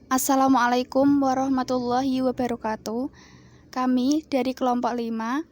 Assalamualaikum warahmatullahi wabarakatuh. Kami dari kelompok 5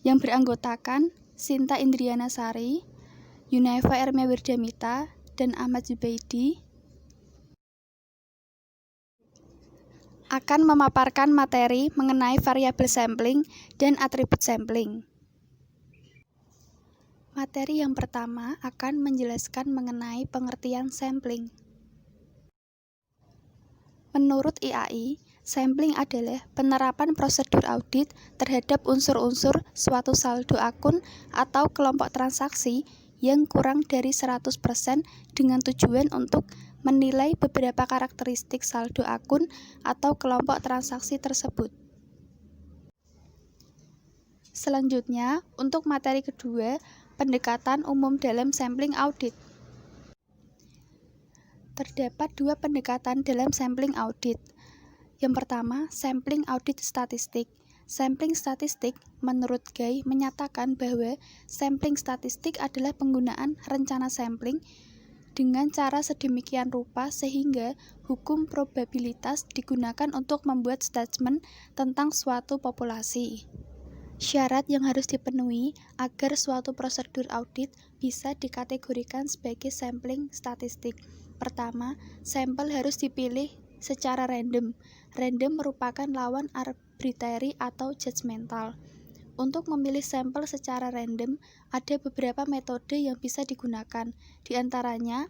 yang beranggotakan Sinta Indriana Sari, Yunaifa Ermia Wirdamita, dan Ahmad Zubaidi akan memaparkan materi mengenai variabel sampling dan atribut sampling. Materi yang pertama akan menjelaskan mengenai pengertian sampling. Menurut IAI, sampling adalah penerapan prosedur audit terhadap unsur-unsur suatu saldo akun atau kelompok transaksi yang kurang dari 100% dengan tujuan untuk menilai beberapa karakteristik saldo akun atau kelompok transaksi tersebut. Selanjutnya, untuk materi kedua, pendekatan umum dalam sampling audit. Terdapat dua pendekatan dalam sampling audit. Yang pertama, sampling audit statistik. Sampling statistik menurut Guy menyatakan bahwa sampling statistik adalah penggunaan rencana sampling dengan cara sedemikian rupa sehingga hukum probabilitas digunakan untuk membuat statement tentang suatu populasi. Syarat yang harus dipenuhi agar suatu prosedur audit bisa dikategorikan sebagai sampling statistik. Pertama, sampel harus dipilih secara random. Random merupakan lawan arbitrary atau judgmental. Untuk memilih sampel secara random, ada beberapa metode yang bisa digunakan. Di antaranya,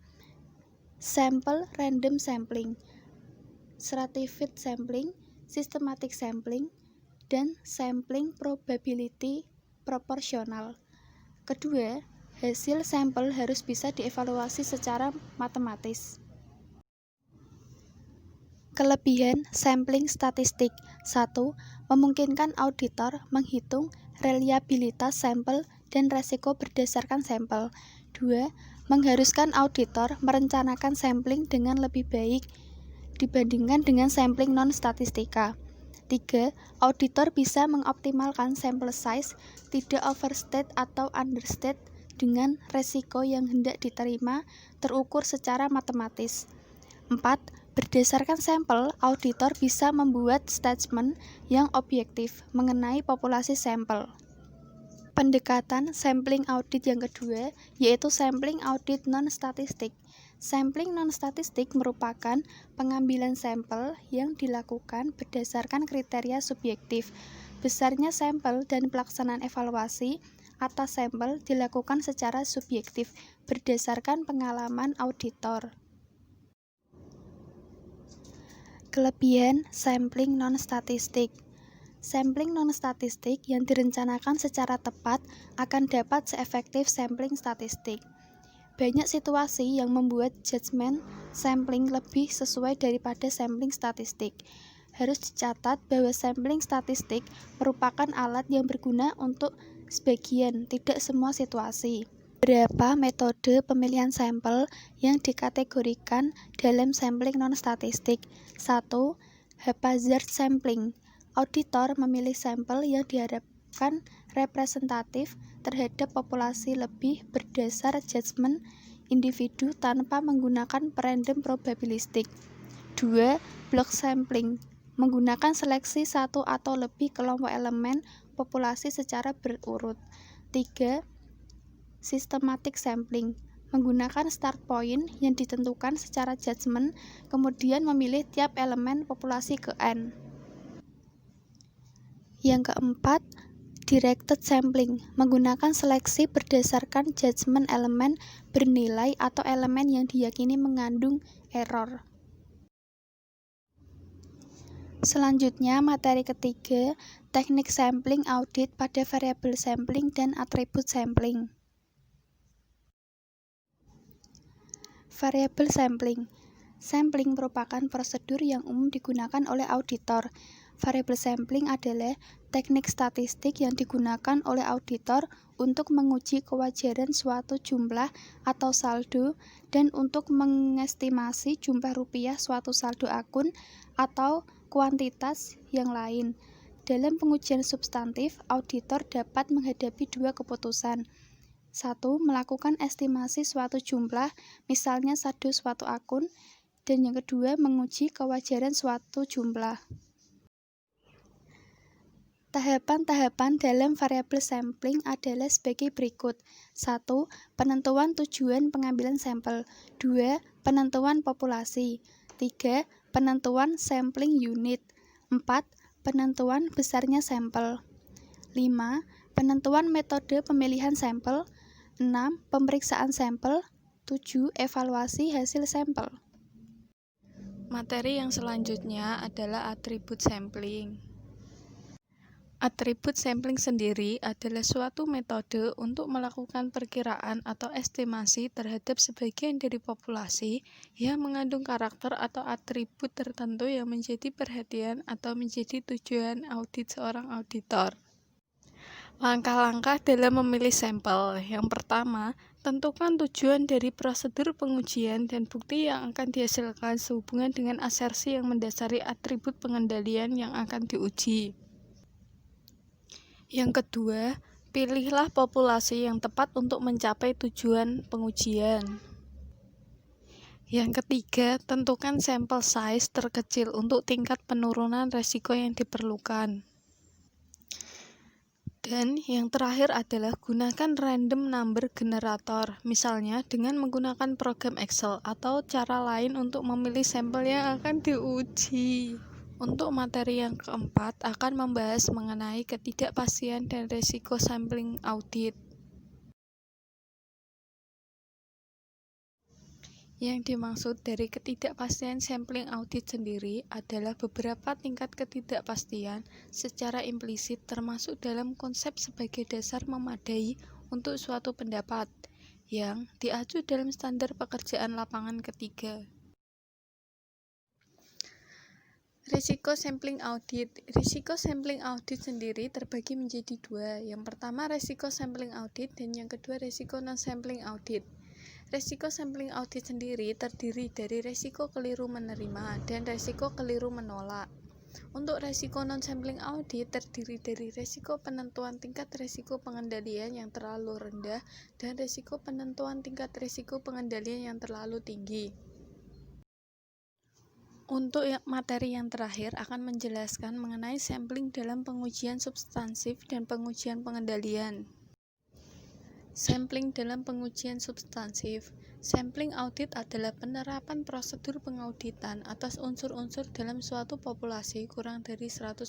sample random sampling, stratified sampling, systematic sampling, dan sampling probability proporsional. Kedua, hasil sampel harus bisa dievaluasi secara matematis. Kelebihan sampling statistik. 1. Memungkinkan auditor menghitung reliabilitas sampel dan resiko berdasarkan sampel. 2. Mengharuskan auditor merencanakan sampling dengan lebih baik dibandingkan dengan sampling non-statistika. 3. Auditor bisa mengoptimalkan sample size, tidak overstate atau understate dengan resiko yang hendak diterima terukur secara matematis. 4. Berdasarkan sampel, auditor bisa membuat statement yang objektif mengenai populasi sampel. Pendekatan sampling audit yang kedua yaitu sampling audit non-statistik. Sampling non-statistik merupakan pengambilan sampel yang dilakukan berdasarkan kriteria subjektif. Besarnya sampel dan pelaksanaan evaluasi atas sampel dilakukan secara subjektif berdasarkan pengalaman auditor. Kelebihan sampling non-statistik. Sampling non-statistik yang direncanakan secara tepat akan dapat seefektif sampling statistik. Banyak situasi yang membuat judgement sampling lebih sesuai daripada sampling statistik. Harus dicatat bahwa sampling statistik merupakan alat yang berguna untuk sebagian, tidak semua situasi. Beberapa metode pemilihan sampel yang dikategorikan dalam sampling non-statistik. 1. Haphazard sampling. Auditor memilih sampel yang diharapkan representatif terhadap populasi lebih berdasar judgement individu tanpa menggunakan random probabilistik. 2. Block sampling. Menggunakan seleksi satu atau lebih kelompok elemen populasi secara berurut. 3. Systematic sampling. Menggunakan start point yang ditentukan secara judgement, kemudian memilih tiap elemen populasi ke N. Yang keempat, directed sampling. Menggunakan seleksi berdasarkan judgement elemen bernilai atau elemen yang diyakini mengandung error. Selanjutnya, materi ketiga, teknik sampling audit pada variabel sampling dan atribut sampling. Variabel sampling. Sampling merupakan prosedur yang umum digunakan oleh auditor. Variabel sampling adalah teknik statistik yang digunakan oleh auditor untuk menguji kewajaran suatu jumlah atau saldo dan untuk mengestimasi jumlah rupiah suatu saldo akun atau kuantitas yang lain. Dalam pengujian substantif, auditor dapat menghadapi dua keputusan. 1. Melakukan estimasi suatu jumlah, misalnya saldo suatu akun. Dan yang kedua, menguji kewajaran suatu jumlah. Tahapan-tahapan dalam variabel sampling adalah sebagai berikut. 1. Penentuan tujuan pengambilan sampel. 2. Penentuan populasi. 3. Penentuan sampling unit. 4. Penentuan besarnya sampel. 5. Penentuan metode pemilihan sampel. 6. Pemeriksaan sampel. 7. Evaluasi hasil sampel. Materi yang selanjutnya adalah atribut sampling. Atribut sampling sendiri adalah suatu metode untuk melakukan perkiraan atau estimasi terhadap sebagian dari populasi yang mengandung karakter atau atribut tertentu yang menjadi perhatian atau menjadi tujuan audit seorang auditor. Langkah-langkah dalam memilih sampel. Yang pertama, tentukan tujuan dari prosedur pengujian dan bukti yang akan dihasilkan sehubungan dengan asersi yang mendasari atribut pengendalian yang akan diuji. Yang kedua, pilihlah populasi yang tepat untuk mencapai tujuan pengujian. Yang ketiga, tentukan sampel size terkecil untuk tingkat penurunan resiko yang diperlukan. Dan yang terakhir adalah gunakan random number generator, misalnya dengan menggunakan program Excel atau cara lain untuk memilih sampel yang akan diuji. Untuk materi yang keempat akan membahas mengenai ketidakpastian dan risiko sampling audit. Yang dimaksud dari ketidakpastian sampling audit sendiri adalah beberapa tingkat ketidakpastian secara implisit termasuk dalam konsep sebagai dasar memadai untuk suatu pendapat yang diacu dalam standar pekerjaan lapangan ketiga. Risiko sampling audit. Risiko sampling audit sendiri terbagi menjadi dua. Yang pertama risiko sampling audit dan yang kedua risiko non-sampling audit. Risiko sampling audit sendiri terdiri dari risiko keliru menerima dan risiko keliru menolak. Untuk risiko non-sampling audit terdiri dari risiko penentuan tingkat risiko pengendalian yang terlalu rendah dan risiko penentuan tingkat risiko pengendalian yang terlalu tinggi. Untuk materi yang terakhir akan menjelaskan mengenai sampling dalam pengujian substansif dan pengujian pengendalian. Sampling dalam pengujian substansif. Sampling audit adalah penerapan prosedur pengauditan atas unsur-unsur dalam suatu populasi kurang dari 100%,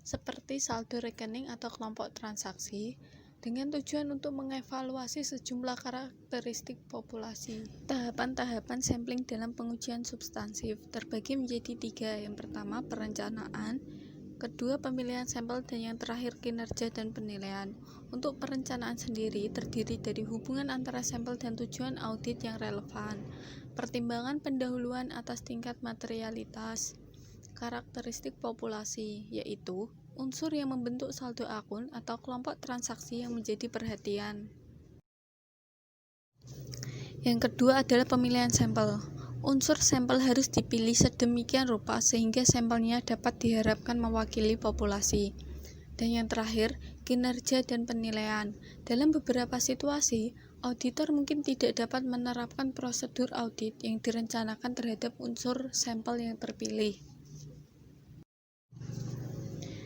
seperti saldo rekening atau kelompok transaksi, dengan tujuan untuk mengevaluasi sejumlah karakteristik populasi. Tahapan-tahapan sampling dalam pengujian substansif terbagi menjadi tiga. Yang pertama, perencanaan, kedua, pemilihan sampel, dan yang terakhir, kinerja dan penilaian. Untuk perencanaan sendiri terdiri dari hubungan antara sampel dan tujuan audit yang relevan, pertimbangan pendahuluan atas tingkat materialitas, karakteristik populasi, yaitu unsur yang membentuk saldo akun atau kelompok transaksi yang menjadi perhatian. Yang kedua adalah pemilihan sampel. Unsur sampel harus dipilih sedemikian rupa sehingga sampelnya dapat diharapkan mewakili populasi. Dan yang terakhir, kinerja dan penilaian. Dalam beberapa situasi, auditor mungkin tidak dapat menerapkan prosedur audit yang direncanakan terhadap unsur sampel yang terpilih.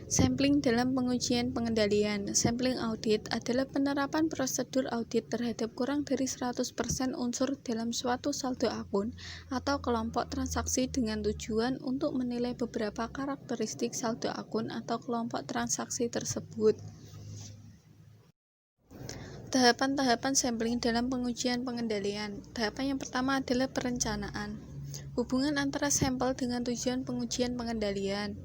Sampling dalam pengujian pengendalian. Sampling audit adalah penerapan prosedur audit terhadap kurang dari 100% unsur dalam suatu saldo akun atau kelompok transaksi dengan tujuan untuk menilai beberapa karakteristik saldo akun atau kelompok transaksi tersebut. Tahapan-tahapan sampling dalam pengujian pengendalian. Tahapan yang pertama adalah perencanaan. Hubungan antara sampel dengan tujuan pengujian pengendalian.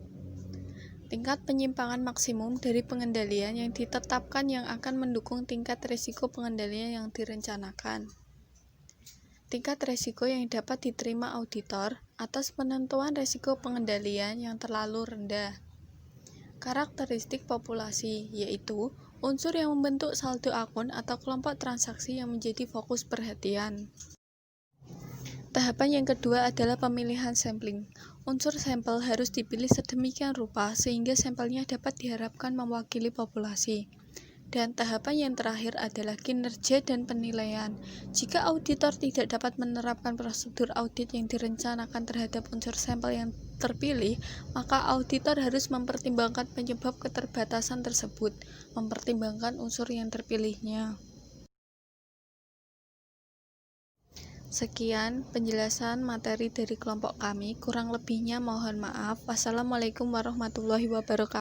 Tingkat penyimpangan maksimum dari pengendalian yang ditetapkan yang akan mendukung tingkat risiko pengendalian yang direncanakan. Tingkat risiko yang dapat diterima auditor atas penentuan risiko pengendalian yang terlalu rendah. Karakteristik populasi, yaitu unsur yang membentuk saldo akun atau kelompok transaksi yang menjadi fokus perhatian. Tahapan yang kedua adalah pemilihan sampling. Unsur sampel harus dipilih sedemikian rupa sehingga sampelnya dapat diharapkan mewakili populasi. Dan tahapan yang terakhir adalah kinerja dan penilaian. Jika auditor tidak dapat menerapkan prosedur audit yang direncanakan terhadap unsur sampel yang terpilih, maka auditor harus mempertimbangkan penyebab keterbatasan tersebut, mempertimbangkan unsur yang terpilihnya. Sekian penjelasan materi dari kelompok kami, kurang lebihnya mohon maaf. Wassalamualaikum warahmatullahi wabarakatuh.